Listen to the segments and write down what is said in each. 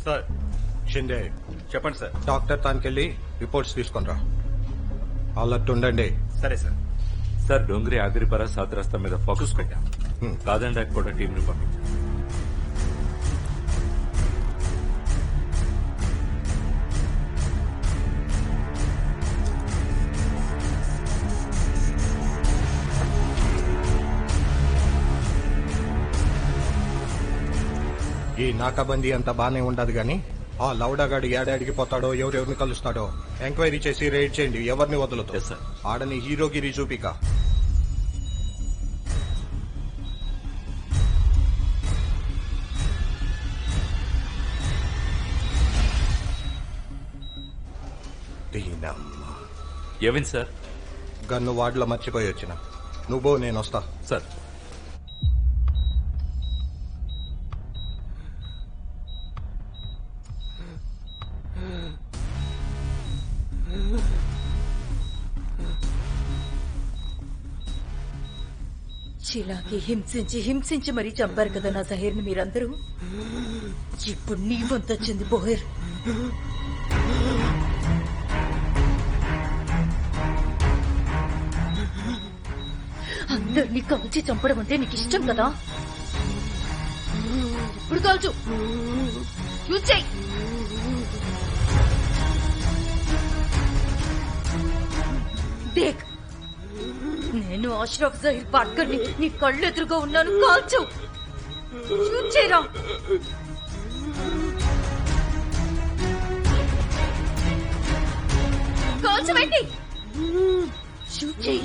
Sir. Shinde, చెప్పండి sir. Doctor తానికెళ్ళి reports తీసుకొని రా. అలర్ట్ ఉండండి. సరే సార్. సార్ డోంగ్రీ ఆగిరిపర సాత్ రస్తా మీద ఫోకస్ పెట్టాం. కాదండాక్ కూడా టీంని పంపించాం. ఈ నాకాబందీ అంతా బానే ఉండదు గాని ఆ లౌడాగాడు ఏడాడికి పోతాడో ఎవరెవరిని కలుస్తాడో ఎంక్వైరీ చేసి రైడ్ చేయండి. ఎవరిని వదులుతో Yes, sir. ఆడని హీరోగిరి చూపిక. దీనమ్మ. ఏమైంది సార్? గన్ను వార్డులో మర్చిపోయి వచ్చిన. నువ్వు నేను వస్తా. సార్ షీలాకి హింసించి హింసించి మరీ చంపారు కదా నా జహీర్ని మీరందరూ. ఇప్పుడు నీ వంతొచ్చింది బోహర్. అందరినీ కాల్చి చంపడం అంటే నీకు ఇష్టం కదా? ఇప్పుడు కాల్చు. యూజ్ చెయ్యి. దేక్, నేను అష్రఫ్ జహీర్ పాట్కర్ని నీ కళ్ళు ఎదురుగా ఉన్నాను. కాల్చు. షూట్ చేయరా. కాల్చబెట్టి షూట్ చేయి.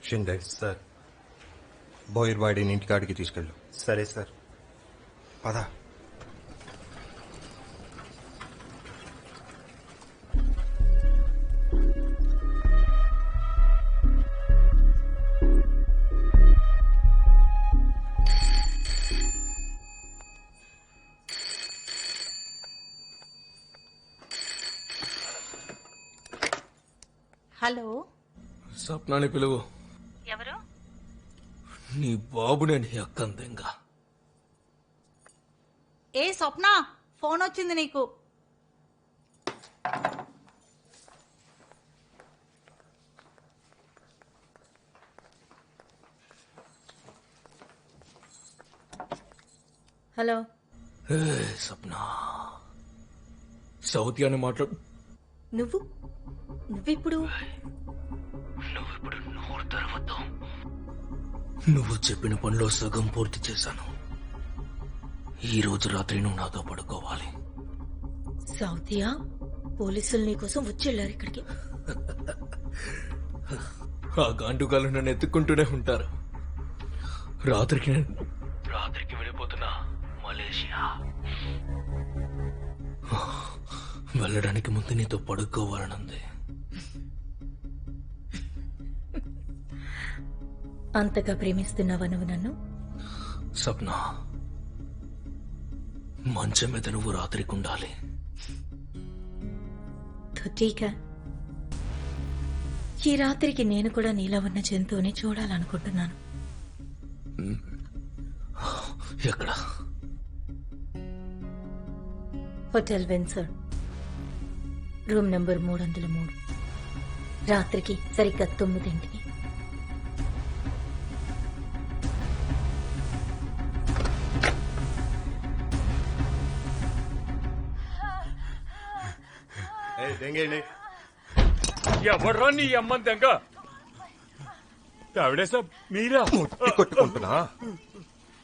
షిండే సార్. బోయర్ వాడిని ఇంటికాడికి తీసుకెళ్ళు. సరే సార్. పద. హలో, స్వప్నాన్ని పిలువు. ఎవరు? నీ బాబునే నీ అక్కందంగా. ఏ స్వప్న, ఫోన్ వచ్చింది నీకు. హలో. స్వప్న, సౌతి అని మాట్లాడు. నువ్విప్పుడు నోరు తెరవద్దు. నువ్వు చెప్పిన పనిలో సగం పూర్తి చేశాను. ఈ రోజు రాత్రి నువ్వు నాతో పడుకోవాలి. సౌతియా, పోలీసులు నీకోసం వచ్చేళ్ళారు ఇక్కడికి. ఆ గాండుగాలు నన్ను ఎత్తుక్కుంటూనే ఉంటారు. రాత్రికి వెళ్ళిపోతున్నా మలేషియా. వెళ్ళడానికి ముందు నీతో పడుకోవాలనుంది. అంతగా ప్రేమిస్తున్నావా నువ్వు నన్ను? సప్న, మంచం మీద నువ్వు రాత్రికి ఉండాలి. తో ఠీకా. ఈ రాత్రికి నేను కూడా నీలో ఉన్న జంతువుని చూడాలనుకుంటున్నాను. ఎక్కడ? Hotel Windsor, room number 303. రాత్రికి సరిగ్గా 9ంటికి. దెంగేయండి. ఎవడ్రా నీ అమ్మని దెంగ? ఆవిడే సాబ్ మీరా? ముట్టి కొట్టుకుంటున్నా.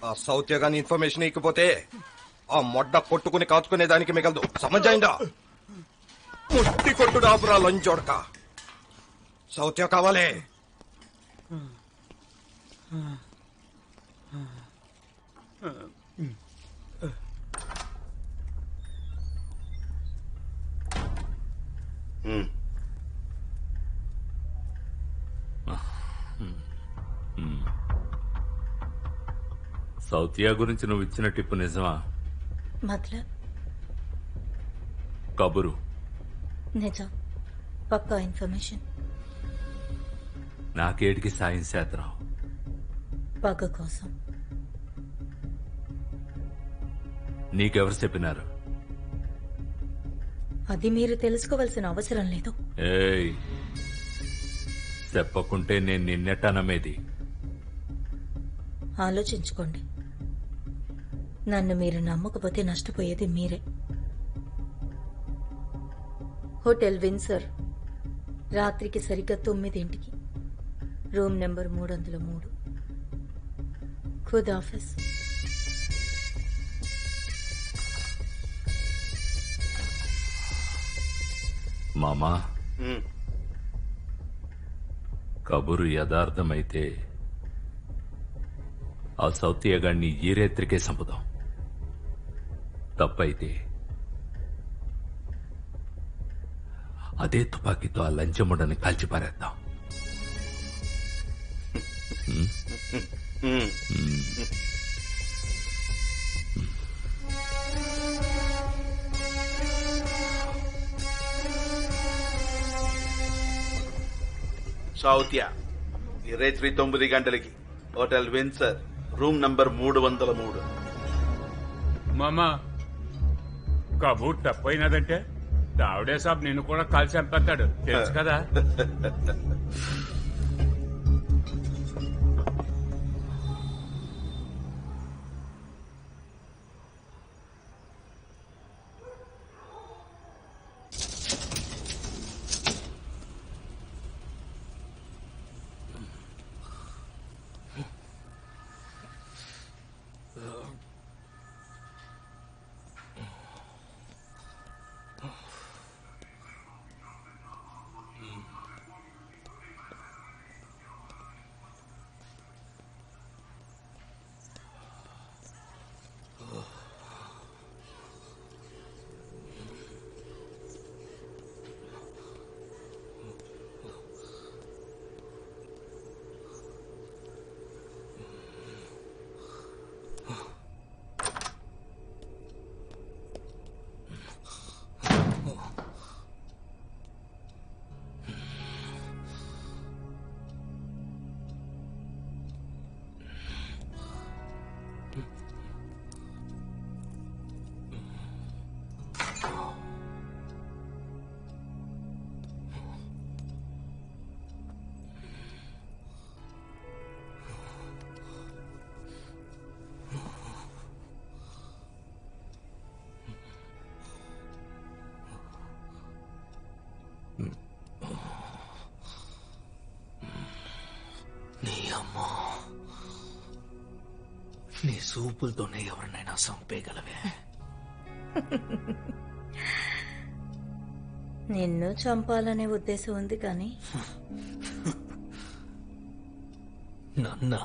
ఆ సౌత్య గాని ఇన్ఫర్మేషన్ ఇకపోతే ఆ మొడ్డ కొట్టుకుని కాచుకునే దానికి మిగలదు. సమజైందా? ముట్టి కొట్టుడు ఆపురా లంచోడక. సౌత్య కావాలి. సౌతియా గురించి నువ్వు ఇచ్చిన టిప్పు నిజమా? మతలబ్ కబురు నిజం. పక్కా ఇన్ఫర్మేషన్. నాకేటికి సాయం చేద్దాం. పగ కోసం. నీకెవరు చెప్పినారు? అది మీరు తెలుసుకోవాల్సిన అవసరం లేదు. ఏయ్, చెప్పకుంటే నేను నిన్నెట్టనమేది. ఆలోచించుకోండి. నన్ను మీరు నమ్మకపోతే నష్టపోయేది మీరే. హోటల్ విన్సర్, రాత్రికి సరిగ్గా 9ంటికి, రూమ్ నెంబర్ 303. ఖుదాఫిజ్. మామా, కబురు యథార్థమైతే ఆ సౌతియగాడిని ఈ రేత్రికే చంపుదాం. తప్పైతే అదే తుపాకీతో ఆ లంచముడని కాల్చిపారేద్దాం. సౌత్య, ఈ రాత్రి 9 గంటలకి హోటల్ విన్సర్, రూమ్ నంబర్ 303. మామా, కబూర్ తప్పైనదంటే దావిడే సాబ్ నిన్ను కూడా కాల్చి చంపేస్తాడు, తెలుసు కదా. నీ అమ్మ, నీ సూపులతోనే ఎవరినైనా చంపేయగలవే. నిన్ను చంపాలనే ఉద్దేశం ఉంది కానీ నన్నా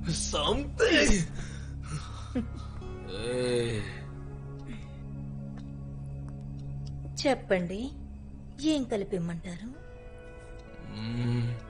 సంథింగ్. చెప్పండి, ఏం కలిపిమ్మంటారు? మ్మ్.